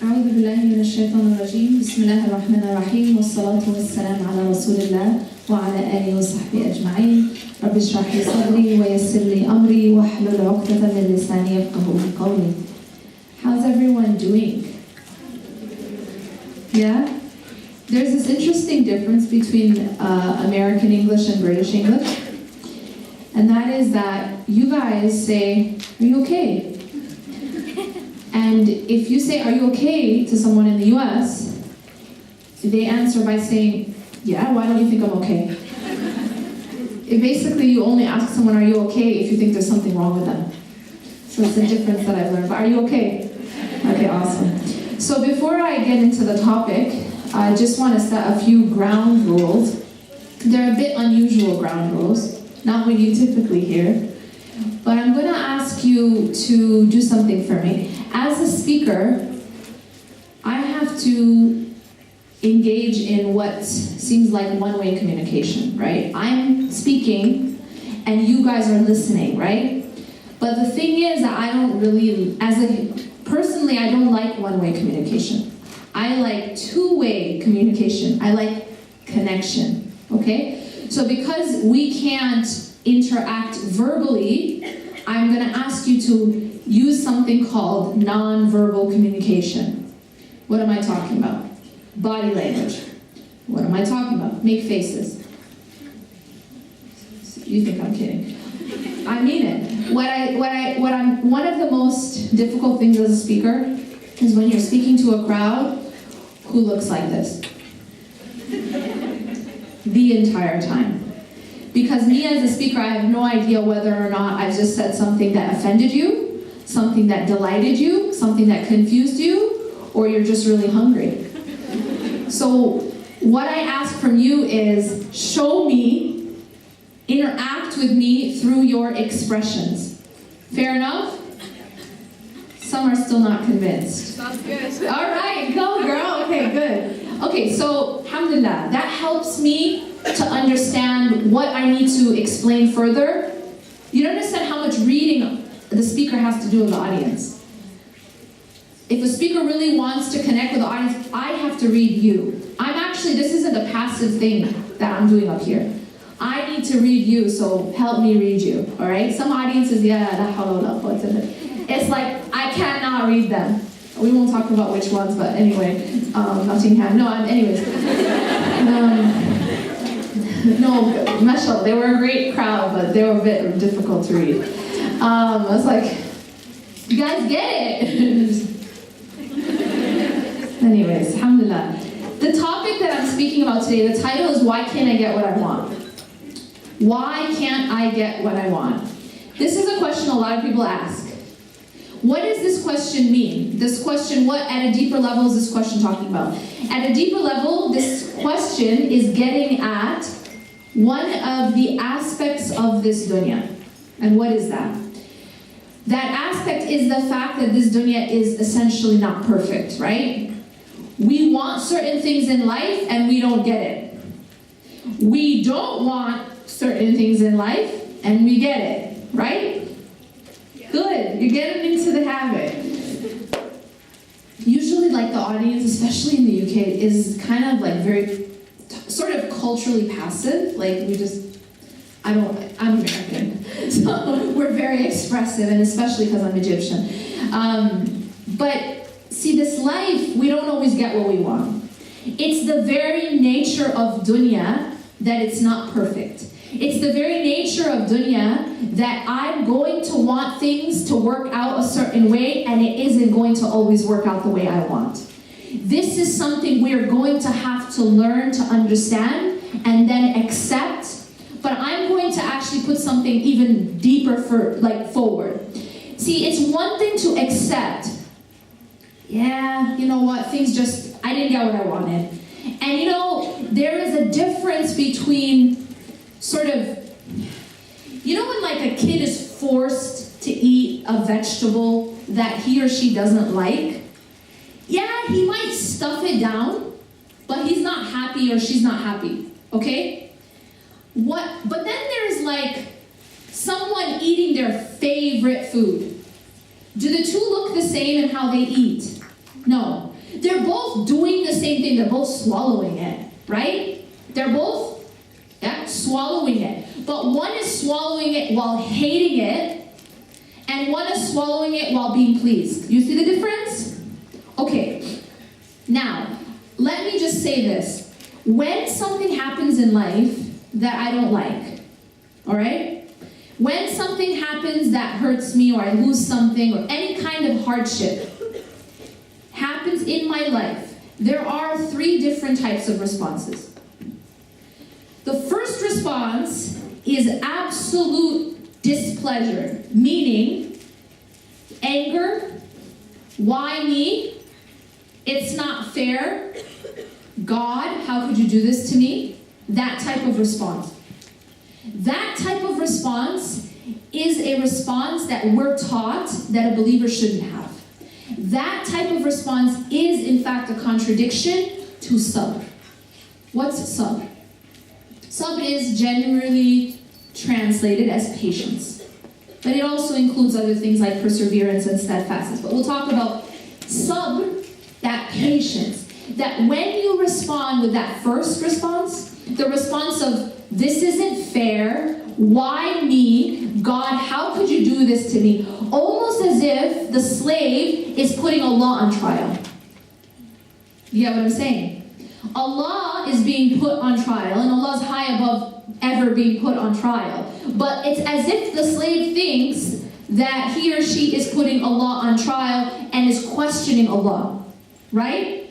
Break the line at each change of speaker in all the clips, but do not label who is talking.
أعوذ بالله من الشيطان الرجيم بسم الله الرحمن الرحيم والصلاة والسلام على رسول الله وعلى آله وصحبه أجمعين رب اشرح لي صدري ويسر لي أمري واحلل عقدة من لساني يفقهوا قولي. How's everyone doing? Yeah? There's this interesting difference between American English and British English, and that is that you guys say, "Are you okay?" And if you say, "Are you okay?" to someone in the US, they answer by saying, "Yeah, why don't you think I'm okay?" Basically, you only ask someone, "Are you okay?" if you think there's something wrong with them. So it's a difference that I've learned. But are you okay? Okay, awesome. So before I get into the topic, I just want to set a few ground rules. They're a bit unusual ground rules, not what you typically hear. But I'm going to ask you to do something for me. As a speaker, I have to engage in what seems like one-way communication, right? I'm speaking and you guys are listening, right? But the thing is that I don't really, personally, I don't like one-way communication. I like two-way communication. I like connection, okay? So because we can't interact verbally, I'm going to ask you to use something called non-verbal communication. What am I talking about? Body language. What am I talking about? Make faces. You think I'm kidding. I mean it. One of the most difficult things as a speaker is when you're speaking to a crowd who looks like this the entire time. Because me as a speaker, I have no idea whether or not I've just said something that offended you, something that delighted you, something that confused you, or you're just really hungry. So what I ask from you is show me, interact with me through your expressions. Fair enough? Some are still not convinced.
Sounds good.
All right, go girl. Okay, good. Okay, so alhamdulillah, that helps me to understand what I need to explain further. You don't understand how much reading the speaker has to do with the audience. If a speaker really wants to connect with the audience, I have to read you. This isn't a passive thing that I'm doing up here. I need to read you, so help me read you, all right? Some audiences, it's like, I cannot read them. We won't talk about which ones, but anyway, Nottingham. No, anyways. No, mashallah, they were a great crowd, but they were a bit difficult to read. I was like, you guys get it? Anyways, alhamdulillah. The topic that I'm speaking about today, the title is Why Can't I Get What I Want? Why can't I get what I want? This is a question a lot of people ask. What does this question mean? This question, what at a deeper level is this question talking about? At a deeper level, this question is getting at one of the aspects of this dunya. And what is that? That aspect is the fact that this dunya is essentially not perfect, right? We want certain things in life and we don't get it. We don't want certain things in life and we get it, right?
Yeah.
Good, you're getting into the habit. Usually like the audience, especially in the UK, is kind of like very sort of culturally passive. Like I'm American, so we're very expressive, and especially because I'm Egyptian. But see, this life, we don't always get what we want. It's the very nature of dunya that it's not perfect. It's the very nature of dunya that I'm going to want things to work out a certain way, and it isn't going to always work out the way I want. This is something we're going to have to learn to understand and then accept. But I'm going to actually put something even deeper forward. See, it's one thing to accept. Yeah, you know what, I didn't get what I wanted. And there is a difference between sort of, when like a kid is forced to eat a vegetable that he or she doesn't like, yeah, he might stuff it down, but he's not happy or she's not happy, okay? But then there's like someone eating their favorite food. Do the two look the same in how they eat? No. They're both doing the same thing. They're both swallowing it, right? They're both swallowing it. But one is swallowing it while hating it, and one is swallowing it while being pleased. You see the difference? Okay. Now, let me just say this. When something happens in life that I don't like, all right? When something happens that hurts me, or I lose something, or any kind of hardship happens in my life, there are 3 different types of responses. The first response is absolute displeasure, meaning anger, why me? It's not fair. God, how could you do this to me? That type of response. That type of response is a response that we're taught that a believer shouldn't have. That type of response is, in fact, a contradiction to sabr. What's sabr? Sabr is generally translated as patience. But it also includes other things like perseverance and steadfastness. But we'll talk about sabr, that patience. That when you respond with that first response, the response of, this isn't fair, why me? God, how could you do this to me? Almost as if the slave is putting Allah on trial. You get what I'm saying? Allah is being put on trial, and Allah is high above ever being put on trial. But it's as if the slave thinks that he or she is putting Allah on trial and is questioning Allah. Right?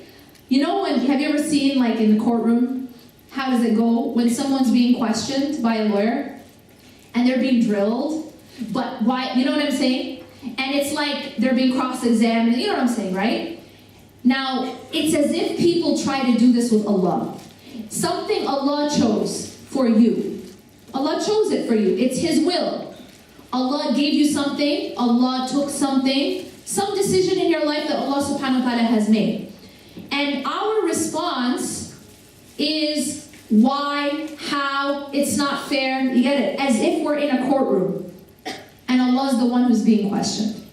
You know, have you ever seen, like, in the courtroom, how does it go when someone's being questioned by a lawyer and they're being drilled? But why, you know what I'm saying? And it's like they're being cross-examined, you know what I'm saying, right? Now, it's as if people try to do this with Allah. Something Allah chose for you. Allah chose it for you. It's His will. Allah gave you something. Allah took something. Some decision in your life that Allah subhanahu wa ta'ala has made. And our response is why, how, it's not fair. You get it? As if we're in a courtroom and Allah is the one who's being questioned.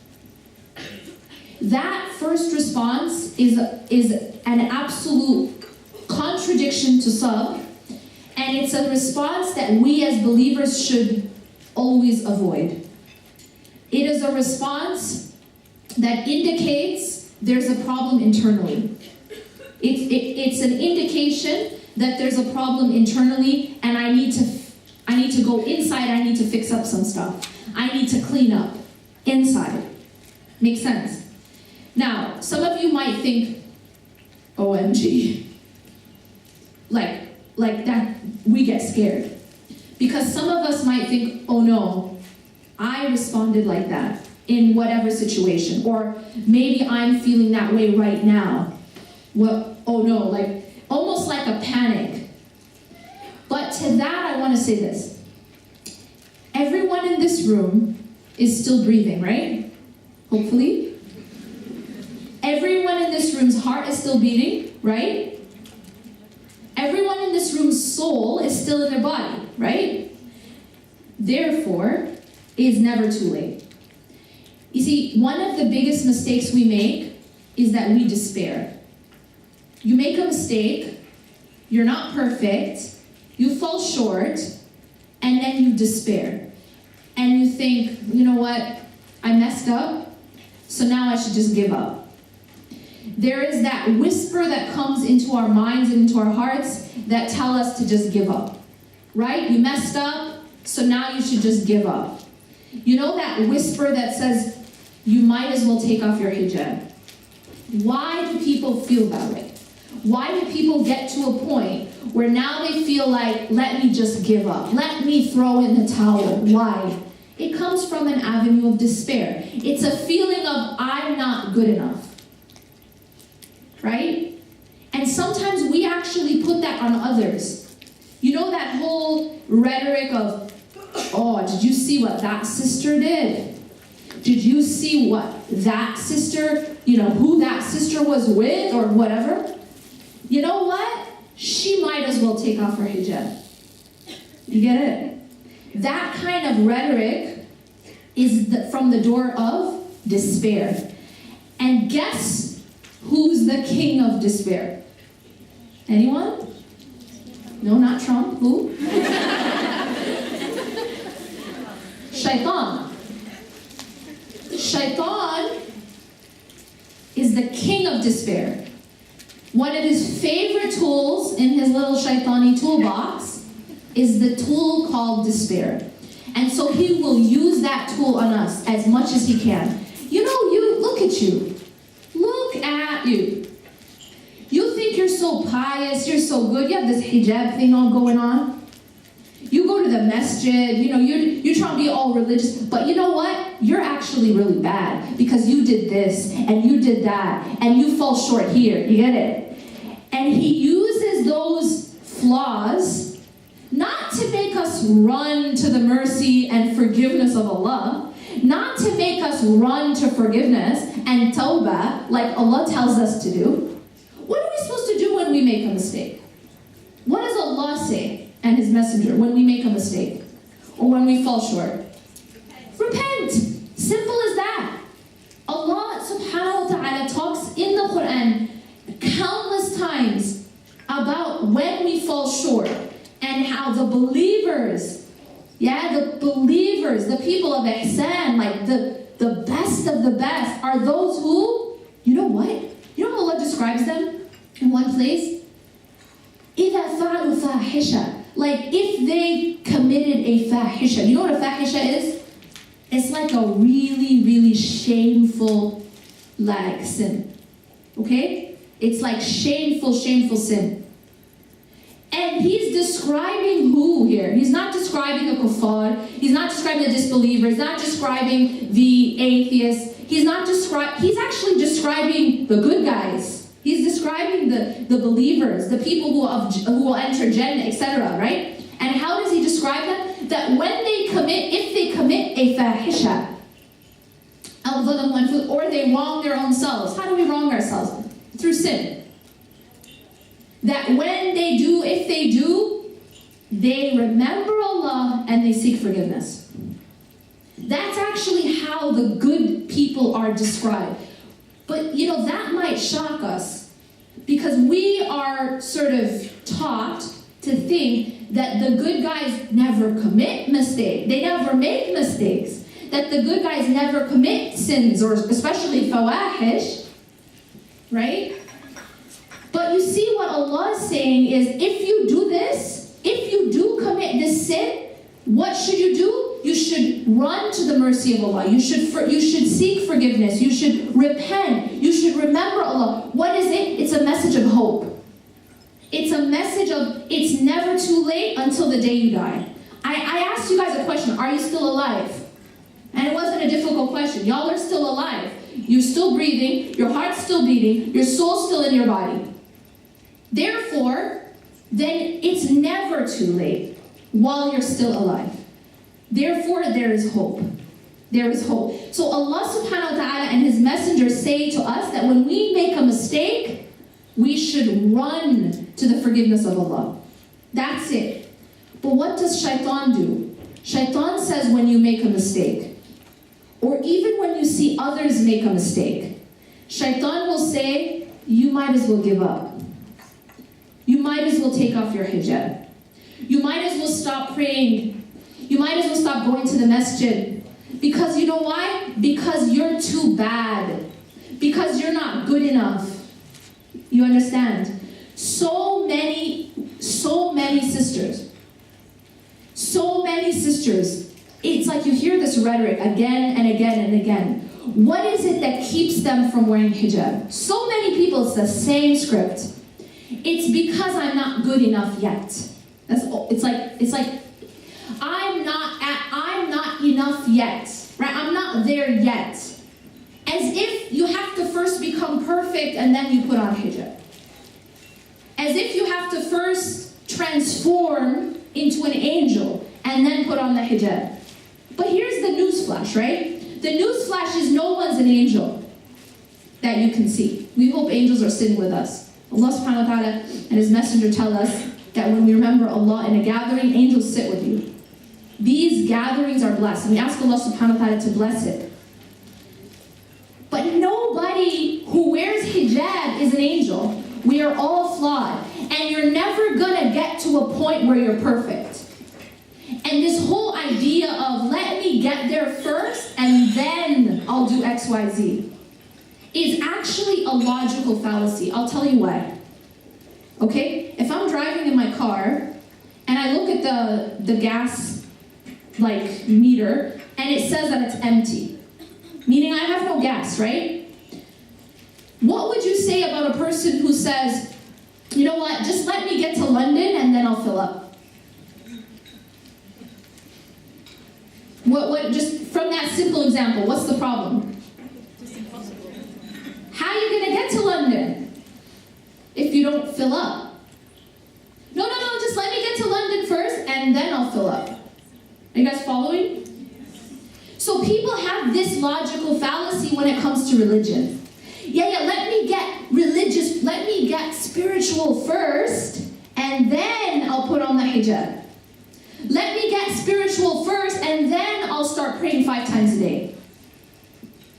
That first response is an absolute contradiction to sabr, and it's a response that we as believers should always avoid. It is a response that indicates there's a problem internally. It's an indication that there's a problem internally, and I need to go inside. I need to fix up some stuff. I need to clean up inside. Makes sense? Now, some of you might think, OMG, like that, we get scared. Because some of us might think, oh no, I responded like that in whatever situation, or maybe I'm feeling that way right now. Well, oh no, like almost like a panic. But to that, I want to say this. Everyone in this room is still breathing, right? Hopefully. Everyone in this room's heart is still beating, right? Everyone in this room's soul is still in their body, right? Therefore, it's never too late. You see, one of the biggest mistakes we make is that we despair. You make a mistake, you're not perfect, you fall short, and then you despair. And you think, you know what, I messed up, so now I should just give up. There is that whisper that comes into our minds and into our hearts that tell us to just give up. Right? You messed up, so now you should just give up. You know that whisper that says, you might as well take off your hijab. Why do people feel that way? Why do people get to a point where now they feel like, let me just give up. Let me throw in the towel. Why? It comes from an avenue of despair. It's a feeling of, I'm not good enough. Right? And sometimes we actually put that on others. You know that whole rhetoric of, oh, did you see what that sister did? Did you see what that sister, who that sister was with or whatever? You know what? She might as well take off her hijab. You get it? That kind of rhetoric is from the door of despair. And guess Who's the king of despair? Anyone? No, not Trump. Who? Shaitan. Shaitan is the king of despair. One of his favorite tools in his little shaitani toolbox is the tool called despair. And so he will use that tool on us as much as he can. You know, look at you. Look at you. You think you're so pious, you're so good, you have this hijab thing all going on. You go to the masjid, you know, you're trying to be all religious, but you know what? You're actually really bad because you did this and you did that and you fall short here, you get it? And he uses those flaws not to make us run to the mercy and forgiveness of Allah, not to make us run to forgiveness and tawbah like Allah tells us to do. What are we supposed to do when we make a mistake? What does Allah say and His Messenger when we make a mistake or when we fall short? Repent. Simple as that. Allah subhanahu wa ta'ala talks in the Quran countless times about when we fall short and how the believers, the people of ihsan, like the best of the best, are those who, you know what? You know how Allah describes them in one place? إِذَا فَعَلُوا فَاحِشَةً. Like if they committed a fahisha. You know what a fahisha is? It's like a really, really shameful sin. Okay? It's like shameful sin. And he's describing who here? He's not describing the kuffar. He's not describing the disbeliever. He's not describing the atheist. He's actually describing the good guys. He's describing the believers, the people who will enter Jannah, etc., right? And how does he describe them? That if they commit a fahisha, or they wrong their own selves. How do we wrong ourselves? Through sin. That if they do, they remember Allah and they seek forgiveness. That's actually how the good people are described. But, you know, that might shock us because we are sort of taught to think that the good guys never commit mistakes. They never make mistakes. That the good guys never commit sins, or especially fawahish, right? But you see what Allah is saying is, if you do this, if you do commit this sin, what should you do? You should run to the mercy of Allah. You should seek forgiveness. You should repent. You should remember Allah. What is it? It's a message of hope. It's a message of it's never too late until the day you die. I asked you guys a question. Are you still alive? And it wasn't a difficult question. Y'all are still alive. You're still breathing. Your heart's still beating. Your soul's still in your body. Therefore, then it's never too late while you're still alive. Therefore, there is hope. There is hope. So Allah subhanahu wa ta'ala and His Messenger say to us that when we make a mistake, we should run to the forgiveness of Allah. That's it. But what does shaitan do? Shaitan says when you make a mistake, or even when you see others make a mistake, shaitan will say, you might as well give up. You might as well take off your hijab. You might as well stop praying. You might as well stop going to the masjid. Because you know why? Because you're too bad. Because you're not good enough. You understand? So many sisters. So many sisters. It's like you hear this rhetoric again and again and again. What is it that keeps them from wearing hijab? So many people, it's the same script. It's because I'm not good enough yet. It's like I'm not enough yet, right? I'm not there yet. As if you have to first become perfect and then you put on hijab. As if you have to first transform into an angel and then put on the hijab. But here's the newsflash, right? The newsflash is no one's an angel that you can see. We hope angels are sitting with us. Allah subhanahu wa ta'ala and His Messenger tell us that when we remember Allah in a gathering, angels sit with you. These gatherings are blessed. And we ask Allah subhanahu wa ta'ala to bless it. But nobody who wears hijab hijab is an angel. We are all flawed. And you're never gonna get to a point where you're perfect. And this whole idea of let me get there first and then I'll do X, Y, Z is actually a logical fallacy. I'll tell you why. Okay? If I'm driving in my car and I look at the gas meter and it says that it's empty, meaning I have no gas, right? What would you say about a person who says, you know what, just let me get to London and then I'll fill up? What just from that simple example, what's the problem?
It's impossible.
How are you gonna get to London if you don't fill up? No, just let me get to London first and then I'll fill up. Are you guys following? So people have this logical fallacy when it comes to religion. Yeah, let me get religious, let me get spiritual first, and then I'll put on the hijab. Let me get spiritual first, and then I'll start praying 5 times a day.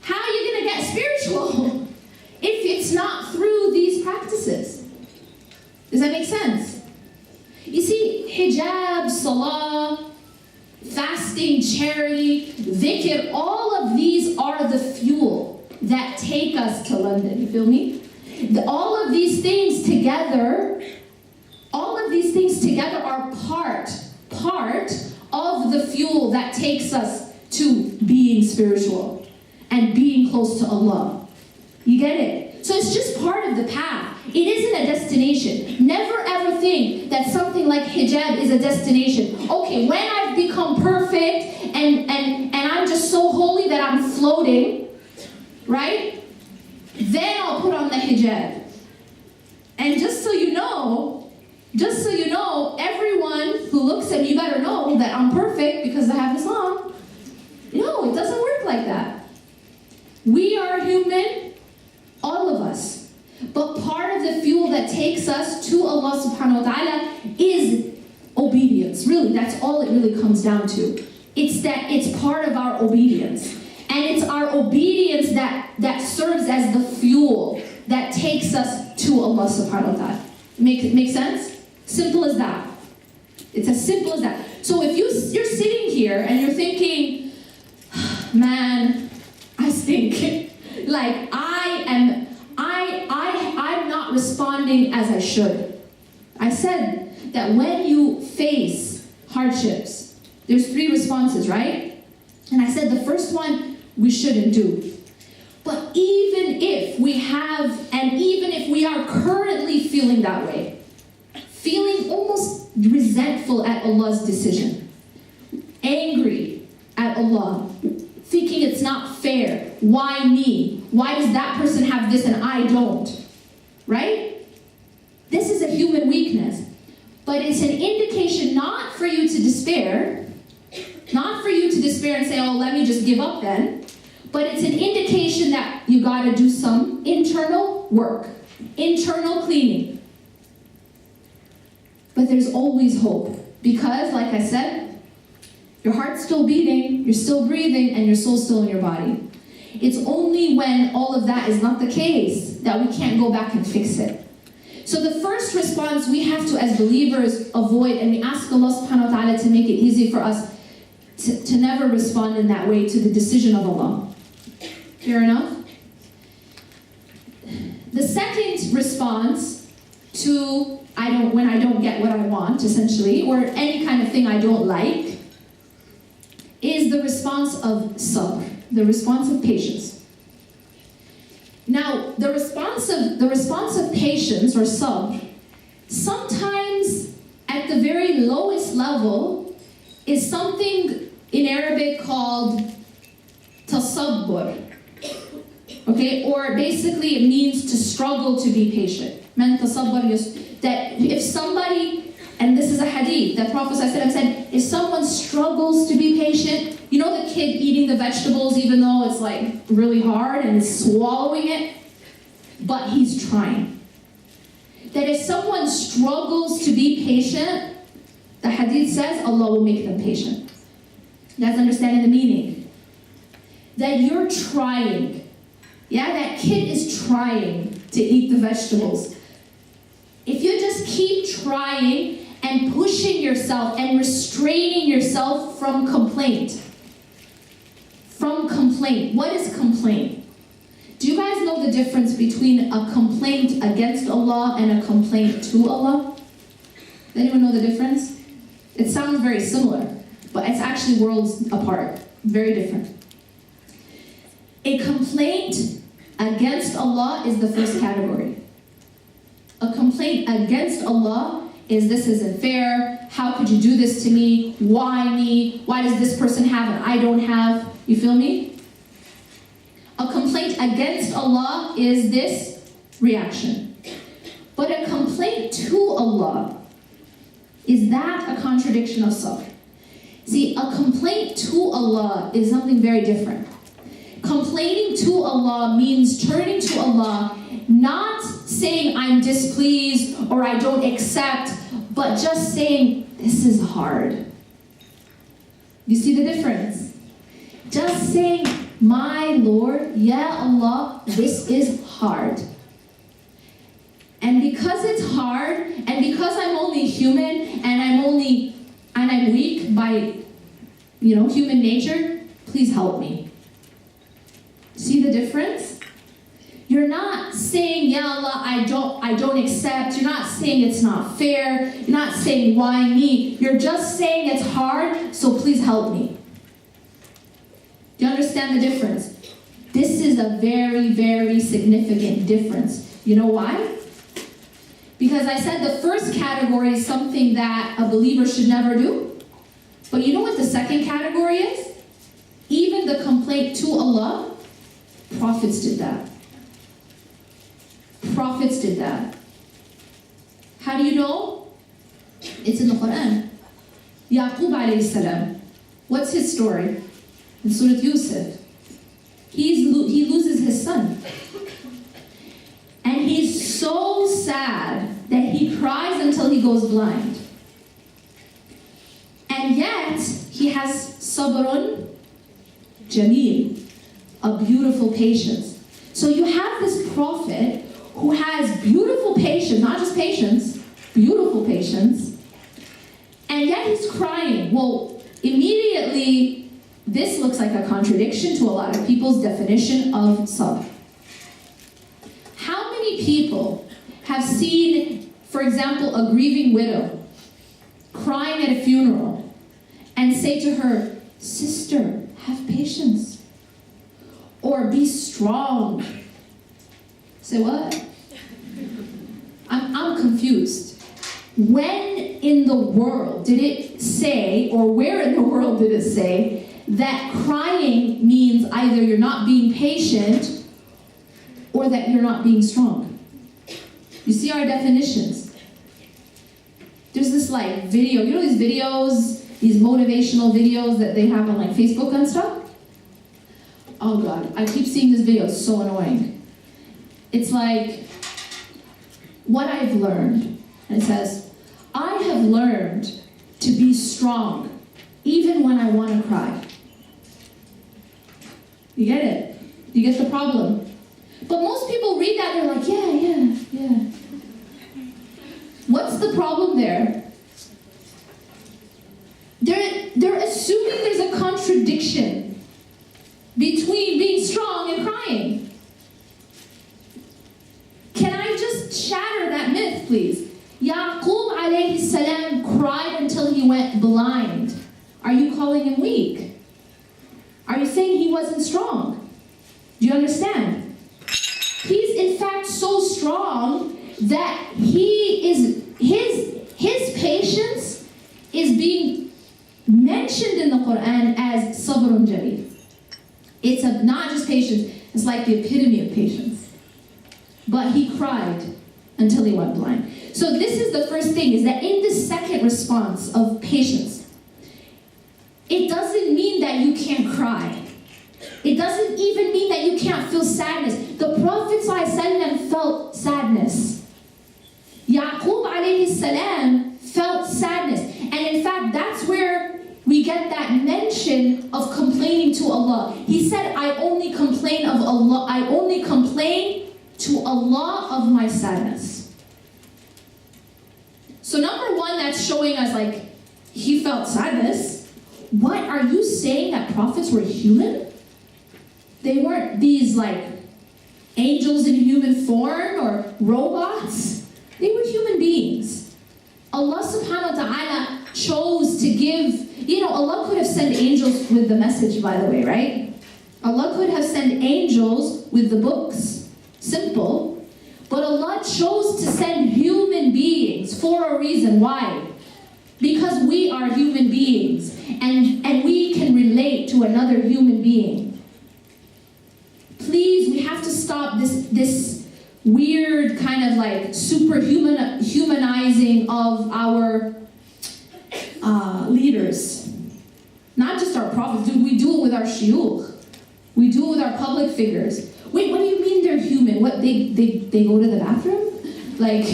How are you going to get spiritual if it's not through these practices? Does that make sense? You see, hijab, salah, fasting, charity, dhikr, all of these are the fuel that take us to London. You feel me? All of these things together are part of the fuel that takes us to being spiritual and being close to Allah. You get it? So it's just part of the path. It isn't a destination. Never ever think that something like hijab is a destination. Okay, when I've become perfect and I'm just so holy that I'm floating, right? Then I'll put on the hijab. And just so you know, everyone who looks at me, you better know that I'm perfect because I have Islam. No, it doesn't work like that. We are human, all of us. But part of the fuel that takes us to Allah subhanahu wa ta'ala is obedience. Really, that's all it really comes down to. It's part of our obedience. And it's our obedience that serves as the fuel that takes us to Allah subhanahu wa ta'ala. Make sense? Simple as that. It's as simple as that. So if you're sitting here and you're thinking, man, I stink. Like I'm not responding as I should. I said that when you face hardships, there's 3 responses, right? And I said the first one we shouldn't do. But even if we are currently feeling that way, feeling almost resentful at Allah's decision, angry at Allah, thinking it's not fair, why me? Why does that person have this and I don't? Right? This is a human weakness. But it's an indication not for you to despair, and say, oh, let me just give up then. But it's an indication that you got to do some internal work, internal cleaning. But there's always hope. Because, like I said, your heart's still beating, you're still breathing, and your soul's still in your body. It's only when all of that is not the case that we can't go back and fix it. So the first response we have to, as believers, avoid, and we ask Allah subhanahu wa ta'ala to make it easy for us to never respond in that way to the decision of Allah. Fair enough? The second response to when I don't get what I want, essentially, or any kind of thing I don't like, is the response of sabr, the response of patience. Now, the response of patience, or sabr, sometimes at the very lowest level is something in Arabic called tasabbur. Okay, or basically it means to struggle to be patient. Man tasabbur, that if somebody, and this is a hadith that Prophet said, if someone struggles to be patient, you know the kid eating the vegetables even though it's like really hard and swallowing it, but he's trying. That if someone struggles to be patient, the hadith says Allah will make them patient. You guys understanding the meaning? That you're trying. Yeah, that kid is trying to eat the vegetables. If you just keep trying and pushing yourself and restraining yourself from complaint. What is complaint? Do you guys know the difference between a complaint against Allah and a complaint to Allah? Does anyone know the difference? It sounds very similar, but it's actually worlds apart. Very different. A complaint against Allah is the first category. A complaint against Allah is, this isn't fair, how could you do this to me, why me, why does this person have and I don't have, you feel me? A complaint against Allah is this reaction. But a complaint to Allah, is that a contradiction of self? See, a complaint to Allah is something very different. Complaining to Allah means turning to Allah, not saying I'm displeased or I don't accept, but just saying, this is hard. You see the difference? Just saying, my Lord, Ya Allah, this is hard. And because it's hard, and because I'm only human, and I'm weak by, human nature, please help me. See the difference? You're not saying, Ya Allah, I don't accept. You're not saying it's not fair. You're not saying, why me? You're just saying it's hard, so please help me. Do you understand the difference? This is a very, very significant difference. You know why? Because I said the first category is something that a believer should never do. But you know what the second category is? Even the complaint to Allah, prophets did that. Prophets did that. How do you know? It's in the Quran. Yaqub alayhi salam. What's his story? In Surah Yusuf. He loses his son. And he's so sad that he cries until he goes blind. And yet, he has sabrun jameel, a beautiful patience. So you have this prophet who has beautiful patience, not just patience, beautiful patience, and yet he's crying. Well, immediately, this looks like a contradiction to a lot of people's definition of sabr. How many people have seen, for example, a grieving widow crying at a funeral and say to her, sister, have patience, or be strong? Say what? I'm confused. When in the world did it say, or where in the world did it say, that crying means either you're not being patient or that you're not being strong? You see our definitions. There's this video, you know these videos, these motivational videos that they have on Facebook and stuff? Oh God, I keep seeing this video, it's so annoying. It's like, what I've learned, and it says, I have learned to be strong, even when I want to cry. You get it? You get the problem? But most people read that, they're like, yeah. What's the problem there? They're assuming there's a contradiction between being strong and crying. Can I just shatter that myth, please? Yaqub alayhi salam cried until he went blind. Are you calling him weak? Are you saying he wasn't strong? Do you understand? He's in fact so strong that his patience is being mentioned in the Quran as sabrun jameel. It's not just patience, it's like the epitome of patience. But he cried until he went blind. So this is the first thing, is that in the second response of patience, it doesn't mean that you can't cry. It doesn't even mean that you can't feel sadness. The Prophet ﷺ felt sadness. Yaqub alayhi salam felt sadness. And in fact, that's where we get that mention definition of complaining to Allah. He said, I only complain of Allah, I only complain to Allah of my sadness. So number one, that's showing us like, he felt sadness. What, are you saying that prophets were human? They weren't these like angels in human form or robots. They were human beings. Allah subhanahu wa ta'ala chose to give, Allah could have sent angels with the message, by the way, right? Allah could have sent angels with the books. Simple. But Allah chose to send human beings for a reason. Why? Because we are human beings and we can relate to another human being. Please, we have to stop this weird kind of like humanizing of our leaders. Not just our prophets, dude, we do it with our shuyukh. We do it with our public figures. Wait, what do you mean they're human? What, they go to the bathroom? Like,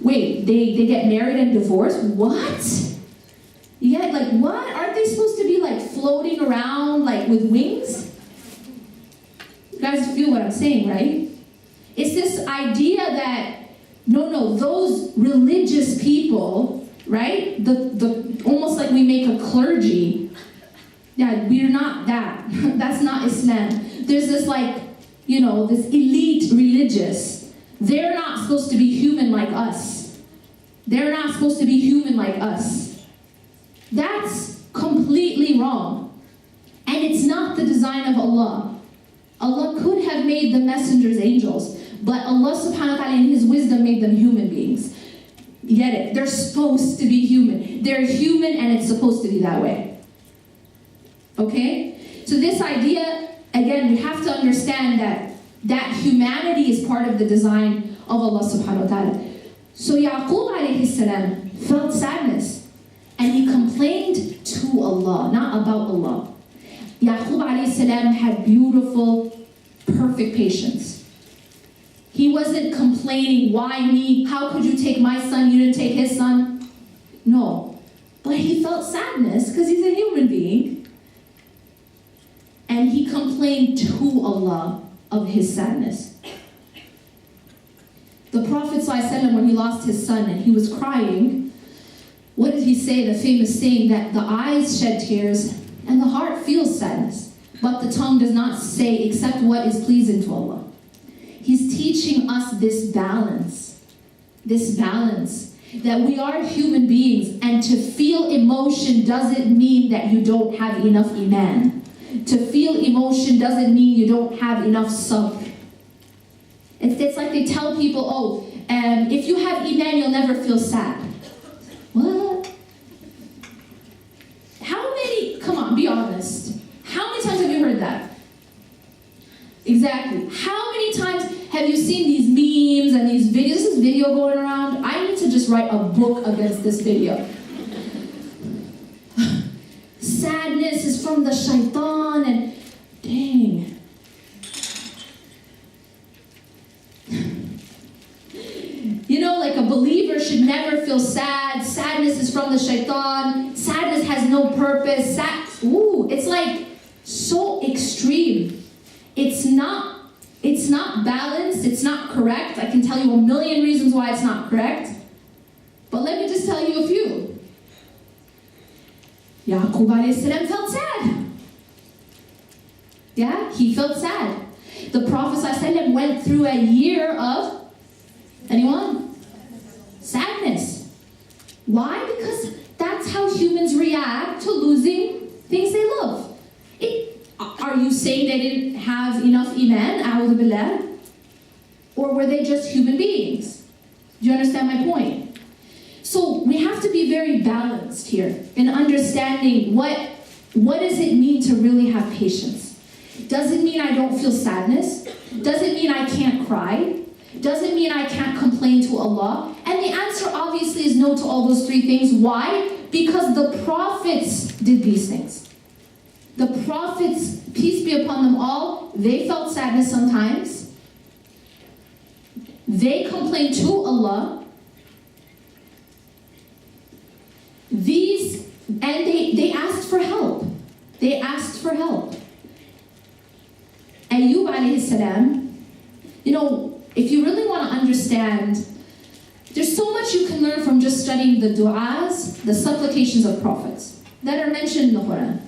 wait, they get married and divorced? What? Yeah, like what? Aren't they supposed to be like floating around like with wings? You guys feel what I'm saying, right? It's this idea that, no, those religious people, right? The almost like we make a clergy. Yeah, we're not that. That's not Islam. There's this like, this elite religious. They're not supposed to be human like us. They're not supposed to be human like us. That's completely wrong. And it's not the design of Allah. Allah could have made the messengers angels, but Allah subhanahu wa ta'ala in His wisdom made them human beings. Get it? They're supposed to be human. They're human and it's supposed to be that way. Okay? So this idea, again, we have to understand that humanity is part of the design of Allah subhanahu wa ta'ala. So Yaqub alayhi salam felt sadness and he complained to Allah, not about Allah. Yaqub alayhi salam had beautiful, perfect patience. He wasn't complaining, why me? How could you take my son? You didn't take his son? No. But he felt sadness because he's a human being. And he complained to Allah of his sadness. The Prophet ﷺ, when he lost his son and he was crying, what did he say? The famous saying that the eyes shed tears and the heart feels sadness, but the tongue does not say except what is pleasing to Allah. He's teaching us this balance, that we are human beings, and to feel emotion doesn't mean that you don't have enough iman. To feel emotion doesn't mean you don't have enough sabr. It's like they tell people, if you have iman, you'll never feel sad. What? Come on, be honest. How many times have you heard that? Exactly. How many times have you seen these memes and these videos? This is video going around. I need to just write a book against this video. Sadness is from the shaitan and dang. Like a believer should never feel sad. Sadness is from the shaitan. Sadness has no purpose. It's like so extreme. It's not balanced. It's not correct. I can tell you a million reasons why it's not correct. But let me just tell you a few. Yaqub alayhi salam felt sad. Yeah, he felt sad. The Prophet ﷺ went through a year of, anyone? Sadness. Why? Because that's how humans react to losing things they love. Are you saying they didn't have enough iman, a'udhu billah? Or were they just human beings? Do you understand my point? So we have to be very balanced here in understanding what does it mean to really have patience. Does it mean I don't feel sadness? Does it mean I can't cry? Does it mean I can't complain to Allah? And the answer obviously is no to all those three things. Why? Because the prophets did these things. The prophets, peace be upon them all, they felt sadness sometimes. They complained to Allah. They asked for help. They asked for help. Ayyub alayhi salam, if you really want to understand, there's so much you can learn from just studying the du'as, the supplications of prophets that are mentioned in the Quran.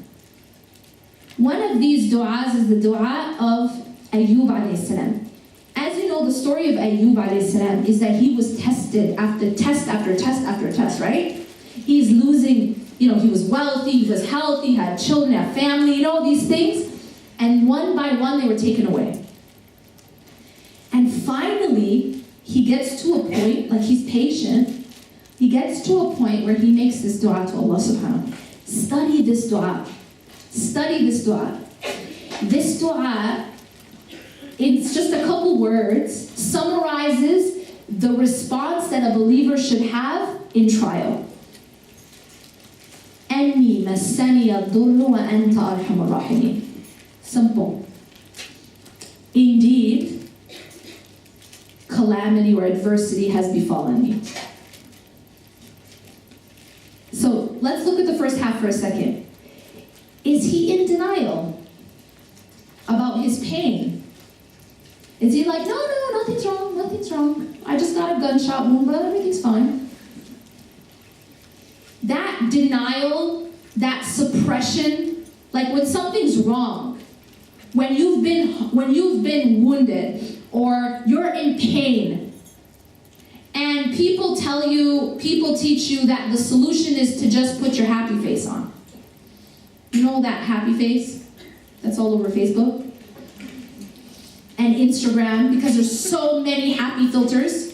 One of these du'as is the du'a of Ayyub alayhi salam. As you know, the story of Ayyub alayhi salam is that he was tested after test after test after test, right? He's losing, he was wealthy, he was healthy, had children, had family, these things. And one by one, they were taken away. And finally, he gets to a point, like he's patient, he gets to a point where he makes this dua to Allah subhanahu wa ta'ala. Study this dua. Study this dua. This dua, it's just a couple words, summarizes the response that a believer should have in trial. أَنِّي مَسَّنِيَ الضُّرُّ وَأَنْتَ أَرْحَمُ الرَّاحِمِينَ. Simple. Indeed, calamity or adversity has befallen me. So let's look at the first half for a second. Is he in denial about his pain? Is he like, no, nothing's wrong. I just got a gunshot wound, but everything's fine. That denial, that suppression, like when something's wrong, when you've been wounded or you're in pain, and people teach you that the solution is to just put your happy face on. You know that happy face that's all over Facebook and Instagram, because there's so many happy filters,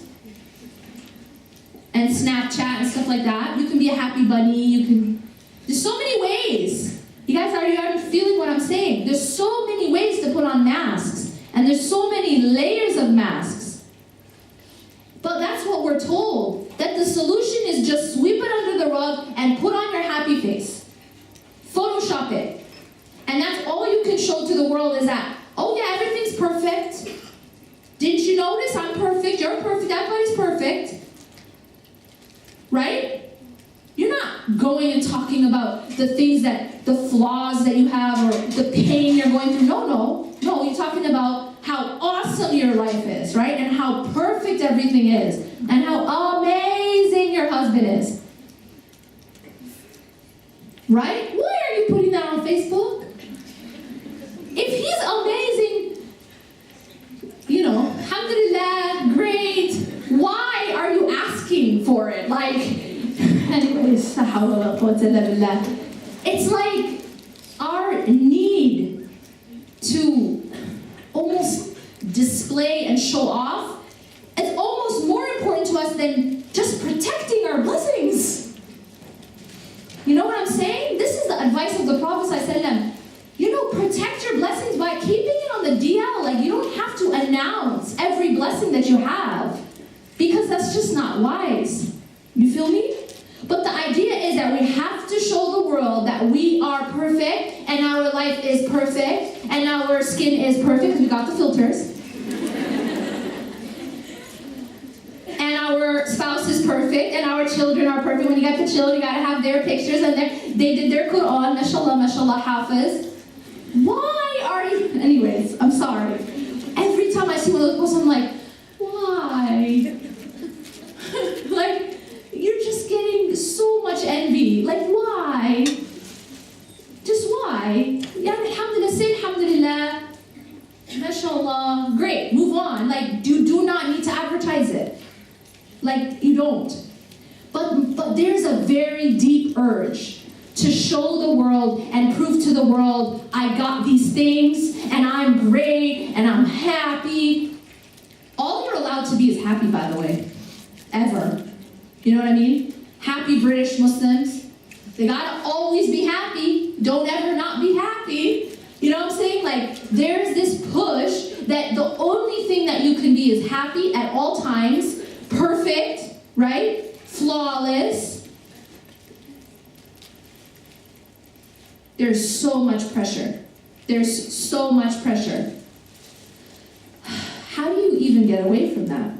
and Snapchat and stuff like that. You can be a happy bunny, there's so many ways. You guys, are you feeling what I'm saying? There's so many ways to put on masks, and there's so many layers of masks. But that's what we're told, that the solution is just sweep it under the rug and put on your happy face. Photoshop it. And that's all you can show to the world, is that, oh yeah, everything's perfect. Didn't you notice? I'm perfect, you're perfect, everybody's perfect. Right? You're not going and talking about the flaws that you have or the pain you're going through. No, you're talking about how awesome your life is, right? And how perfect everything is. And how amazing your husband is. Right? Why are you putting that on Facebook? If he's amazing, alhamdulillah, great. Why are you asking for it? Anyways, it's like our need to almost display and show off is almost more important to us than just protecting our blessings. You know what I'm saying? This is the advice of the Prophet ﷺ. Protect your blessings by keeping it on the DL. You don't have to announce every blessing that you have, because that's just not wise. You feel me? But the idea is that we have to show the world that we are perfect, and our life is perfect, and our skin is perfect, because we got the filters. And our spouse is perfect, and our children are perfect. When you got the children, you got to have their pictures, and they did their Quran, mashallah, hafiz. Why are you... Anyways, I'm sorry. Every time I see one of those posts, I'm like, why? You're just getting so much envy. Why? Just why? Alhamdulillah, say alhamdulillah, mashallah, great, move on. You do not need to advertise it. You don't. But there's a very deep urge to show the world and prove to the world, I got these things, and I'm great, and I'm happy. All you're allowed to be is happy, by the way. Ever. You know what I mean? Happy British Muslims. They gotta always be happy. Don't ever not be happy. You know what I'm saying? There's this push that the only thing that you can be is happy at all times, perfect, right? Flawless. There's so much pressure. There's so much pressure. How do you even get away from that?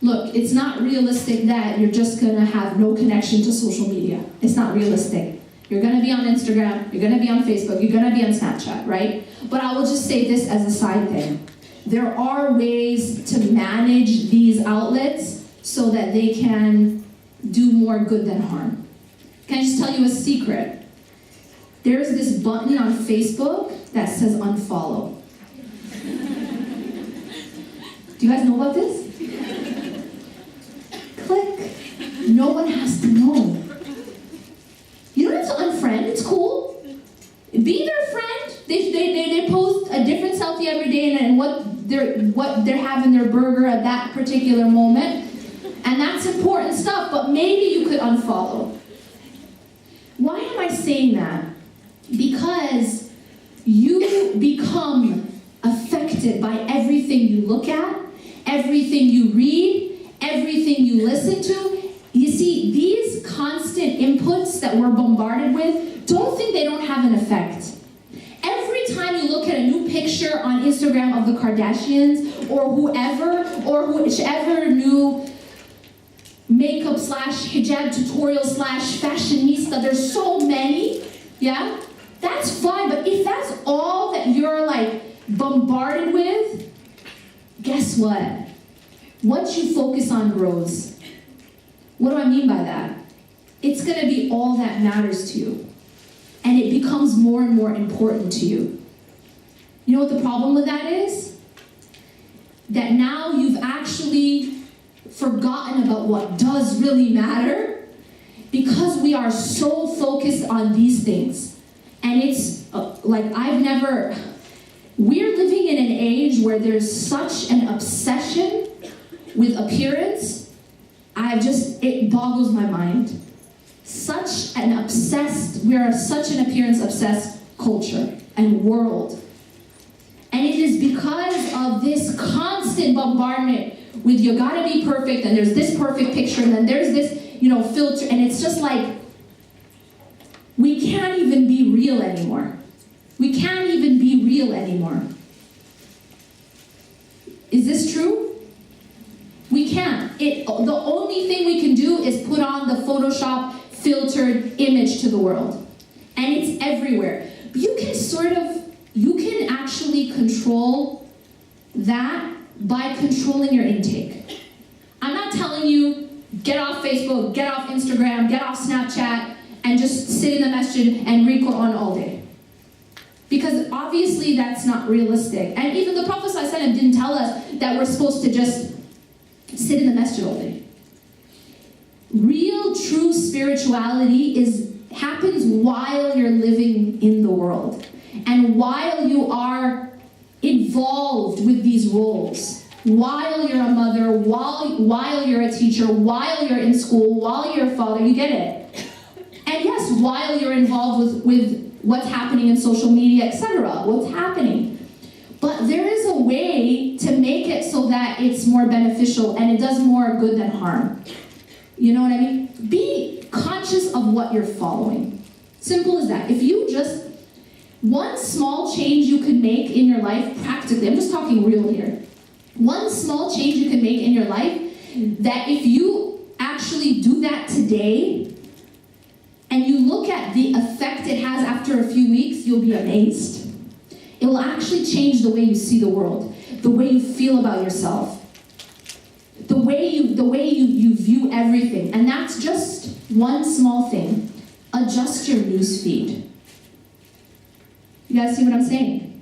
Look, it's not realistic that you're just going to have no connection to social media. It's not realistic. You're going to be on Instagram, you're going to be on Facebook, you're going to be on Snapchat, right? But I will just say this as a side thing. There are ways to manage these outlets so that they can do more good than harm. Can I just tell you a secret? There's this button on Facebook that says unfollow. Do you guys know about this? Click. No one has to know. You don't have to unfriend, it's cool. Be their friend. They post a different selfie every day and what they're having their burger at that particular moment. And that's important stuff, but maybe you could unfollow. Why am I saying that? Because you become affected by everything you look at, everything you read, everything you listen to. You see, these constant inputs that we're bombarded with, don't think they don't have an effect. Every time you look at a new picture on Instagram of the Kardashians or whoever, or whichever new makeup / hijab tutorial / fashionista, there's so many, yeah? That's fine, but if that's all that you're like bombarded with, guess what? What you focus on grows. What do I mean by that? It's gonna be all that matters to you. And it becomes more and more important to you. You know what the problem with that is? That now you've actually forgotten about what does really matter because we are so focused on these things. And it's we're living in an age where there's such an obsession with appearance. It boggles my mind. We are such an appearance-obsessed culture and world. And it is because of this constant bombardment with you gotta be perfect, and there's this perfect picture, and then there's this, filter, and it's just like, we can't even be real anymore. We can't even be real anymore. Is this true? We can't. The only thing we can do is put on the Photoshop filtered image to the world. And it's everywhere. But you can actually control that by controlling your intake. I'm not telling you, get off Facebook, get off Instagram, get off Snapchat, and just sit in the masjid and read Quran all day. Because obviously that's not realistic. And even the Prophet ﷺ didn't tell us that we're supposed to just sit in the masjid all day. Real, true spirituality happens while you're living in the world. And while you are involved with these roles. While you're a mother, while you're a teacher, while you're in school, while you're a father, you get it. And yes, while you're involved with what's happening in social media, etc., what's happening. But there is a way to make it so that it's more beneficial and it does more good than harm. You know what I mean? Be conscious of what you're following. Simple as that. If you just, one small change you could make in your life, practically, I'm just talking real here. One small change you can make in your life, that if you actually do that today, and you look at the effect it has after a few weeks, you'll be amazed. It will actually change the way you see the world, the way you feel about yourself, the way you view everything. And that's just one small thing. Adjust your news feed. You guys see what I'm saying?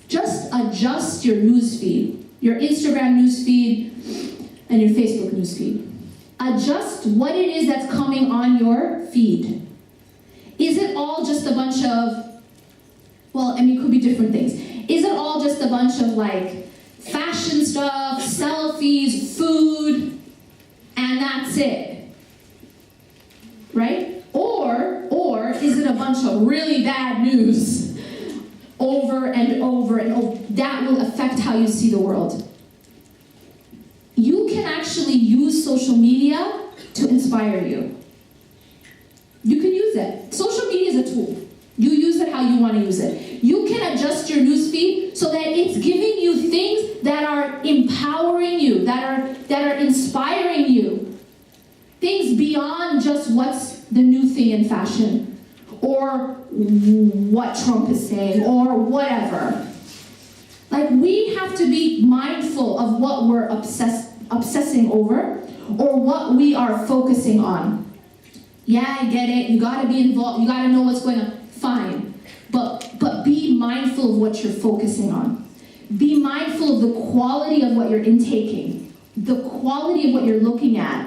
Just adjust your news feed, your Instagram news feed, and your Facebook news feed. Adjust what it is that's coming on your feed. Is it all just a bunch of, it could be different things. Is it all just a bunch of fashion stuff, selfies, food, and that's it? Right? Or is it a bunch of really bad news over and over and over? That will affect how you see the world. You can actually use social media to inspire you. You can use it. Social media is a tool. You use it how you want to use it. You can adjust your newsfeed so that it's giving you things that are empowering you, that are inspiring you. Things beyond just what's the new thing in fashion, or what Trump is saying, or whatever. Like, we have to be mindful of what we're obsessing over, or what we are focusing on. Yeah, I get it. You gotta be involved. You gotta know what's going on. Fine. But be mindful of what you're focusing on. Be mindful of the quality of what you're intaking, the quality of what you're looking at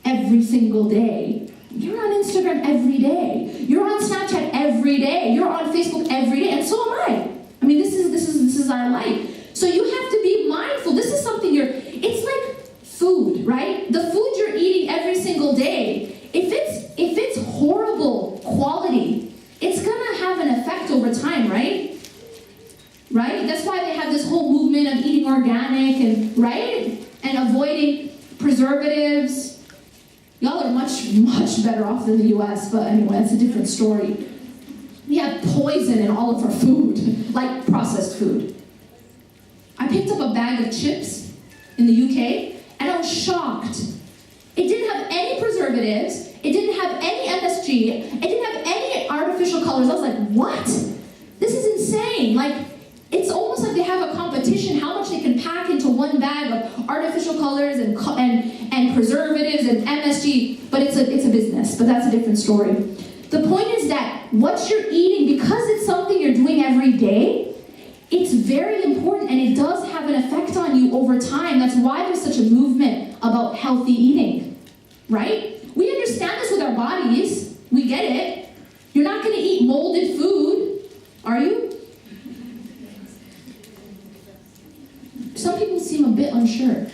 every single day. You're on Instagram every day. You're on Snapchat every day. You're on Facebook every day, and so am I. I mean, this is our life. So you have to be mindful. This is something it's like food, right? The food you're eating every single day, if it's horrible quality, it's gonna have an effect over time, right? Right? That's why they have this whole movement of eating organic and, right? And avoiding preservatives. Y'all are much, much better off than the US, but anyway, it's a different story. We have poison in all of our food, like processed food. I picked up a bag of chips in the UK, and I was shocked. It didn't have any preservatives, it didn't have any MSG, it didn't have any artificial colors. I was like, what? This is insane. Like, it's almost like they have a competition how much they can pack into one bag of artificial colors and preservatives and MSG, but it's a business, but that's a different story. The point is that what you're eating, because it's something you're doing every day, it's very important, and it does have an effect on you over time. That's why there's such a movement about healthy eating, right? We understand this with our bodies. We get it. You're not going to eat molded food, are you? Some people seem a bit unsure.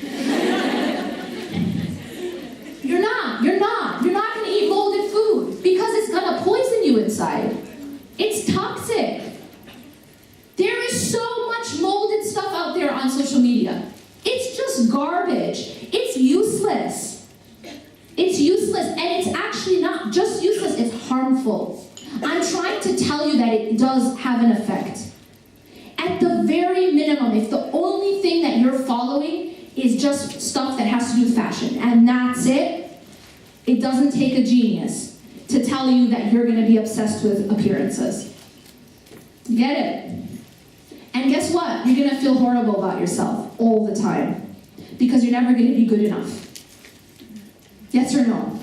You're not going to eat molded food because it's going to poison you inside. It's toxic. There is so much molded stuff out there on social media. It's just garbage. It's useless. It's useless, and it's actually not just useless, it's harmful. I'm trying to tell you that it does have an effect. At the very minimum, if the only thing that you're following is just stuff that has to do with fashion, and that's it, it doesn't take a genius to tell you that you're going to be obsessed with appearances. Get it? And guess what? You're going to feel horrible about yourself all the time because you're never going to be good enough. Yes or no?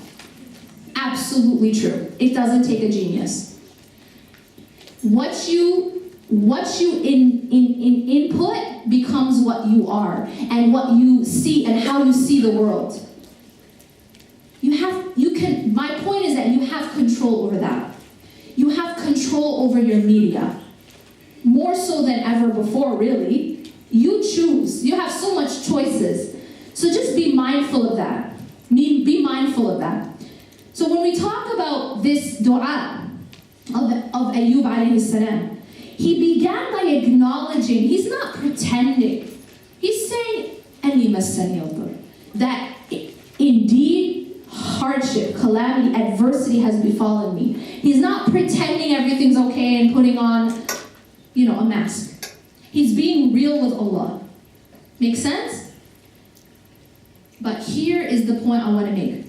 Absolutely true. It doesn't take a genius. What you input becomes what you are, and what you see and how you see the world. My point is that you have control over that. You have control over your media. More so than ever before, really. You choose. You have so much choices. So just be mindful of that. Be mindful of that. So when we talk about this dua of Ayyub alayhi salam, he began by acknowledging, he's not pretending. He's saying, "Ani massani al-dur," that indeed hardship, calamity, adversity has befallen me. He's not pretending everything's okay and putting on, a mask. He's being real with Allah. Make sense? But here is the point I want to make.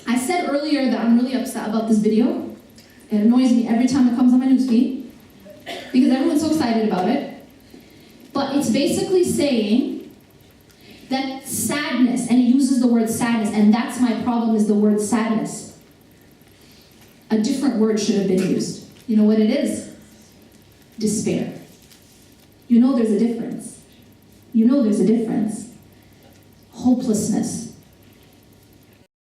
I said earlier that I'm really upset about this video. It annoys me every time it comes on my newsfeed because everyone's so excited about it. But it's basically saying that sadness, and it uses the word sadness, and that's my problem, is the word sadness. A different word should have been used. You know what it is? Despair. There's a difference. There's a difference. Hopelessness.